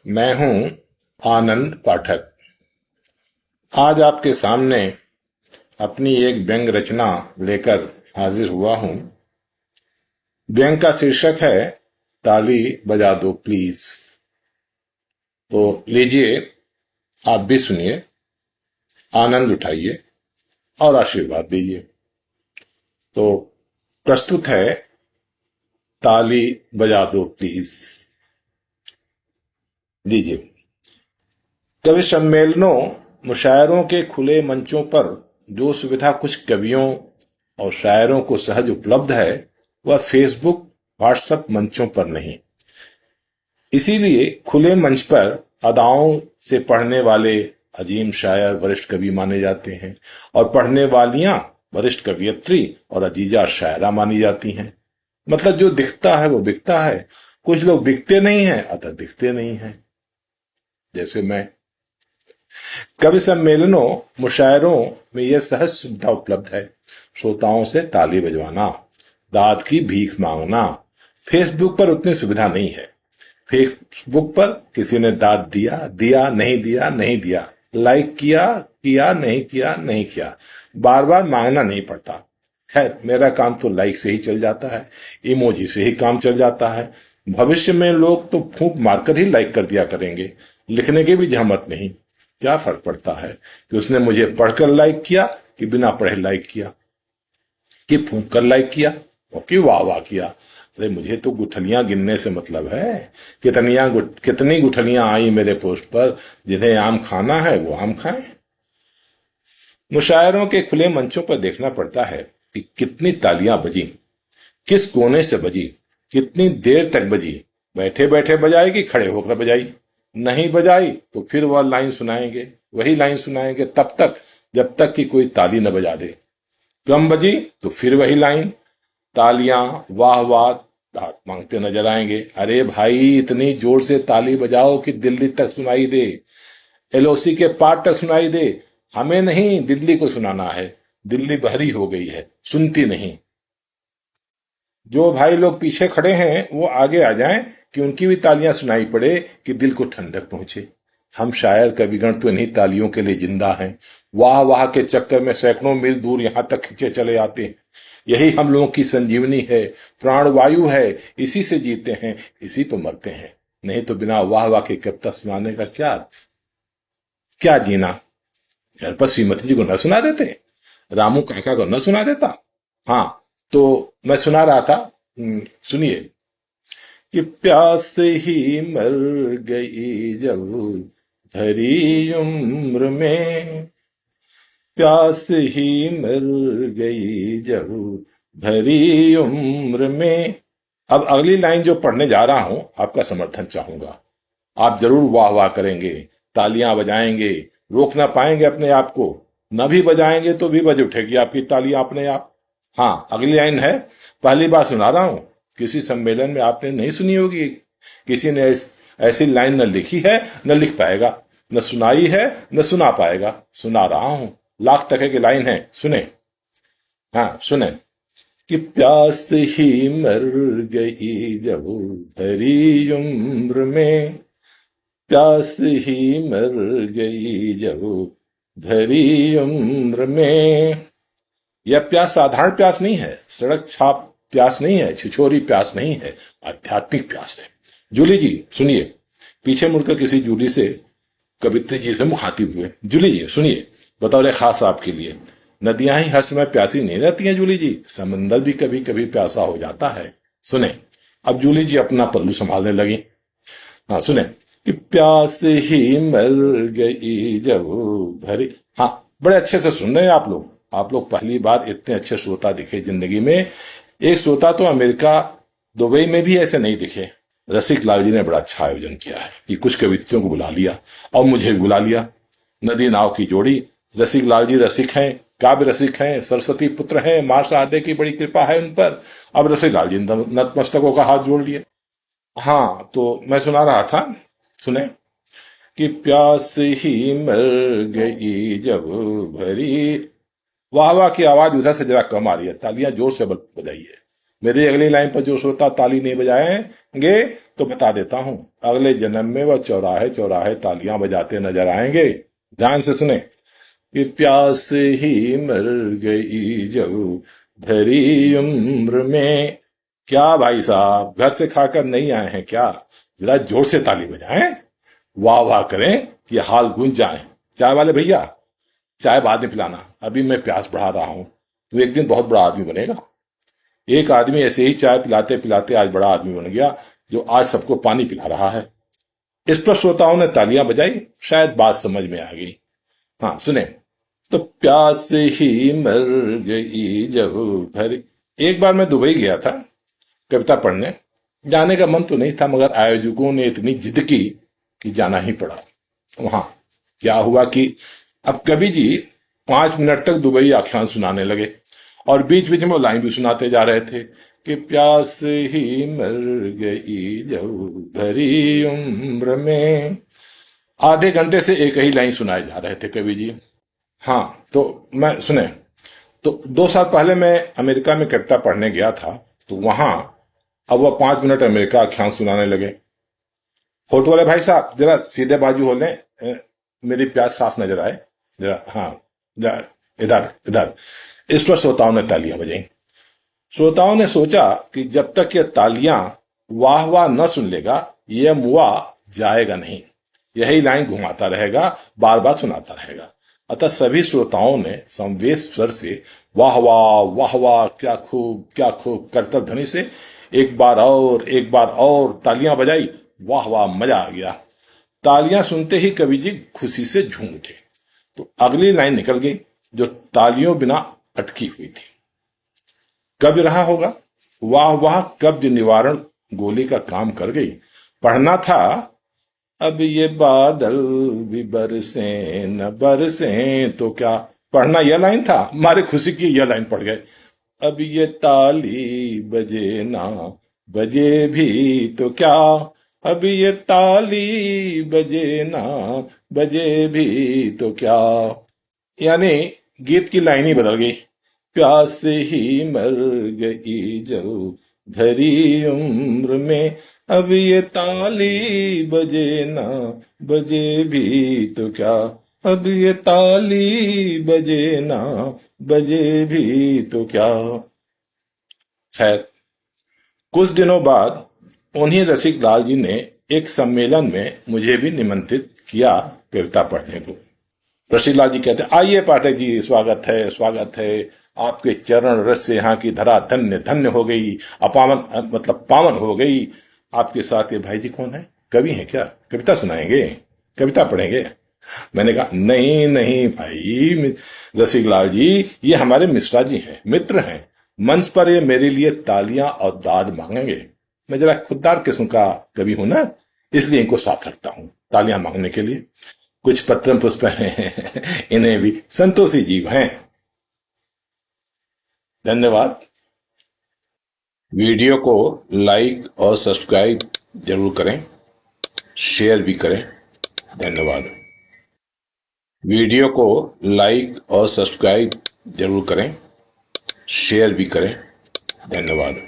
मैं हूं आनंद पाठक। आज आपके सामने अपनी एक व्यंग रचना लेकर हाजिर हुआ हूं। व्यंग का शीर्षक है ताली बजा दो प्लीज। तो लीजिए, आप भी सुनिए, आनंद उठाइए और आशीर्वाद दीजिए। तो प्रस्तुत है ताली बजा दो प्लीज। लीजिए। कवि सम्मेलनों, मुशायरों के खुले मंचों पर जो सुविधा कुछ कवियों और शायरों को सहज उपलब्ध है, वह फेसबुक, व्हाट्सएप मंचों पर नहीं। इसीलिए खुले मंच पर अदाओं से पढ़ने वाले अजीम शायर वरिष्ठ कवि माने जाते हैं और पढ़ने वालियां वरिष्ठ कवियत्री और अजीजा शायरा मानी जाती हैं। मतलब जो दिखता है वो बिकता है। कुछ लोग बिकते नहीं हैं अतः दिखते नहीं हैं, जैसे मैं। कवि सम्मेलनों, मुशायरों में यह सहज सुविधा उपलब्ध है। श्रोताओं से ताली बजवाना, दाद की भीख मांगना। फेसबुक पर उतनी सुविधा नहीं है। फेसबुक पर किसी ने दाद दिया, दिया, नहीं दिया, नहीं दिया, लाइक किया, किया, नहीं किया, नहीं किया, बार बार मांगना नहीं पड़ता। खैर, मेरा काम तो लाइक से ही चल जाता है, इमोजी से ही काम चल जाता है। भविष्य में लोग तो फूंक मारकर ही लाइक कर दिया करेंगे, लिखने की भी जहमत नहीं। क्या फर्क पड़ता है कि उसने मुझे पढ़कर लाइक किया कि बिना पढ़े लाइक किया, कि फूंक कर लाइक किया और कि वाह वाह किया। अरे मुझे तो गुठलियां गिनने से मतलब है। कितनी गुठलियां आई मेरे पोस्ट पर। जिन्हें आम खाना है वो आम खाएं। मुशायरों के खुले मंचों पर देखना पड़ता है कि कितनी तालियां बजी, किस कोने से बजी, कितनी देर तक बजी। बैठे बैठे बजाई कि खड़े होकर बजाई। नहीं बजाई तो फिर वह लाइन सुनाएंगे, वही लाइन सुनाएंगे तब तक जब तक कि कोई ताली न बजा दे। कम बजी तो फिर वही लाइन, तालियां, वाह वाह, दाद मांगते नजर आएंगे। अरे भाई, इतनी जोर से ताली बजाओ कि दिल्ली तक सुनाई दे, एलओसी के पार तक सुनाई दे। हमें नहीं, दिल्ली को सुनाना है। दिल्ली बहरी हो गई है, सुनती नहीं। जो भाई लोग पीछे खड़े हैं वो आगे आ जाएं कि उनकी भी तालियां सुनाई पड़े, कि दिल को ठंडक पहुंचे। हम शायर कविगण तो इन्हीं तालियों के लिए जिंदा हैं। वाह वाह के चक्कर में सैकड़ों मील दूर यहां तक खींचे चले आते हैं। यही हम लोगों की संजीवनी है, प्राणवायु है। इसी से जीते हैं, इसी पर मरते हैं। नहीं तो बिना वाह वाह के कविता सुनाने का क्या अर्थ? क्या जीना? घर पर श्रीमती जी को न सुना देते? रामू काका को न सुना देता? हाँ, तो मैं सुना रहा था। सुनिए कि प्यास ही मर गई जब भरी उम्र में, प्यास ही मर गई जब भरी उम्र में। अब अगली लाइन जो पढ़ने जा रहा हूं, आपका समर्थन चाहूंगा। आप जरूर वाह वाह करेंगे, तालियां बजाएंगे, रोक ना पाएंगे अपने आप को। न भी बजाएंगे तो भी बज उठेगी आपकी तालियां अपने आप। हाँ, अगली लाइन है, पहली बार सुना रहा हूं, किसी सम्मेलन में आपने नहीं सुनी होगी। किसी ने ऐसी लाइन न लिखी है, न लिख पाएगा, न सुनाई है, न सुना पाएगा। सुना रहा हूं, लाख टके की लाइन है, सुने। हाँ सुने कि प्यास ही मर गई जब भरी उम्र में, प्यास ही मर गई जब भरी उम्र में। यह प्यास साधारण प्यास नहीं है, सड़क छाप प्यास नहीं है, छिछोरी प्यास नहीं है, आध्यात्मिक प्यास है। जूली जी सुनिए। पीछे मुड़कर किसी जूली से कवित्री जी से मुखातिब हुए। जूली जी सुनिए, बतौर खास आपके लिए, नदियां ही हर समय प्यासी नहीं रहती हैं जूली जी, समंदर भी कभी कभी प्यासा हो जाता है। सुने। अब जूली जी अपना पल्लू संभालने लगी। हाँ सुने कि प्यास ही मर गई जब भरी। हाँ, बड़े अच्छे से सुन रहे हैं आप लोग। आप लोग पहली बार इतने अच्छे श्रोता दिखे जिंदगी में। एक श्रोता तो अमेरिका, दुबई में भी ऐसे नहीं दिखे। रसिक लाल जी ने बड़ा अच्छा आयोजन किया है कि कुछ कवित्रियों को बुला लिया और मुझे भी बुला लिया। नदी नाव की जोड़ी। रसिक लाल जी रसिक हैं, काव्य रसिक हैं, सरस्वती पुत्र हैं, मां शारदे की बड़ी कृपा है उन पर। अब रसिक लाल जी नतमस्तकों का हाथ जोड़ लिए। हाँ, तो मैं सुना रहा था, सुने कि प्यास ही मर गई जब भरी। वाह वाह की आवाज उधर से जरा कम आ रही है, तालियां जोर से बजाइए। मेरी अगली लाइन पर जो श्रोता ताली नहीं बजाएंगे तो बता देता हूं, अगले जन्म में वह चौराहे चौराहे तालियां बजाते नजर आएंगे। ध्यान से सुने कि प्यास ही मर गई जब भरी उम्र में। क्या भाई साहब, घर से खाकर नहीं आए हैं क्या? जरा जोर से ताली बजाएं, वाह वाह करें कि हाल गूंज जाए। चाय वाले भैया, चाय बाद में पिलाना, अभी मैं प्यास बढ़ा रहा हूं। तू एक दिन बहुत बड़ा आदमी बनेगा। एक आदमी ऐसे ही चाय पिलाते पिलाते आज बड़ा आदमी बन गया, जो आज सबको पानी पिला रहा है। इस पर श्रोताओं ने तालियां बजाई, शायद बात समझ में आ गई। हाँ सुने, तो प्यास ही मर गई जब भरी। एक बार मैं दुबई गया था कविता पढ़ने। जाने का मन तो नहीं था, मगर आयोजकों ने इतनी जिद की कि जाना ही पड़ा। वहां क्या हुआ कि अब कवि जी 5 मिनट तक दुबई आख्यान सुनाने लगे, और बीच बीच में वो लाइन भी सुनाते जा रहे थे कि प्यास ही मर गई जब भरी उम्र में। आधे घंटे से एक ही लाइन सुनाए जा रहे थे कवि जी। हाँ, तो मैं सुने, तो 2 साल पहले मैं अमेरिका में कविता पढ़ने गया था, तो वहां अब वह 5 मिनट अमेरिका आख्यान सुनाने लगे। फोटो वाले भाई साहब जरा सीधे बाजू हो लें, मेरी प्यास साफ नजर आए जरा। हाँ, इधर इधर इधर। इस पर श्रोताओं ने तालियां बजाई। श्रोताओं ने सोचा कि जब तक ये तालियां वाह वाह न सुन लेगा, यह मुआ जाएगा नहीं। यही लाइन घुमाता रहेगा, बार बार सुनाता रहेगा। अतः सभी श्रोताओं ने समवेश स्वर से वाह वाह, क्या खूब करतल ध्वनि से एक बार और तालियां बजाई। वाह वाह, मजा आ गया। तालियां सुनते ही कवि जी खुशी से झूम उठे। तो अगली लाइन निकल गई, जो तालियों बिना अटकी हुई थी। कब रहा होगा, वाह वाह कब्ज निवारण गोली का काम कर गई। पढ़ना था, अब ये बादल भी बरसे न बरसे तो क्या। पढ़ना यह लाइन था, हमारे खुशी की यह लाइन पढ़ गए। अब ये ताली बजे ना बजे भी तो क्या। अब ये ताली बजे ना बजे भी तो क्या। यानी गीत की लाइन ही बदल गई। प्यास ही मर गई जब भरी उम्र में। अब ये ताली बजे ना बजे भी तो क्या। अब ये ताली बजे ना बजे भी तो क्या। खैर, कुछ दिनों बाद उन्हीं रसिक लाल जी ने एक सम्मेलन में मुझे भी निमंत्रित किया कविता पढ़ने को। रसिक लाल जी कहते, आइए पाठक जी, स्वागत है स्वागत है। आपके चरण रस से यहाँ की धरा धन्य धन्य हो गई, अपावन मतलब पावन हो गई। आपके साथ ये भाई जी कौन है, कवि हैं क्या, कविता सुनाएंगे, कविता पढ़ेंगे? मैंने कहा नहीं नहीं भाई रसिक लाल जी, ये हमारे मिश्रा जी हैं, मित्र हैं। मंच पर ये मेरे लिए तालियां और दाद मांगेंगे। मैं जरा खुददार किस्म का कवि हूं ना, इसलिए इनको साथ रखता हूं तालियां मांगने के लिए। कुछ पत्रम पुष्प हैं, इन्हें भी संतोषी जीव हैं। धन्यवाद। वीडियो को लाइक और सब्सक्राइब जरूर करें, शेयर भी करें। धन्यवाद। वीडियो को लाइक और सब्सक्राइब जरूर करें, शेयर भी करें। धन्यवाद।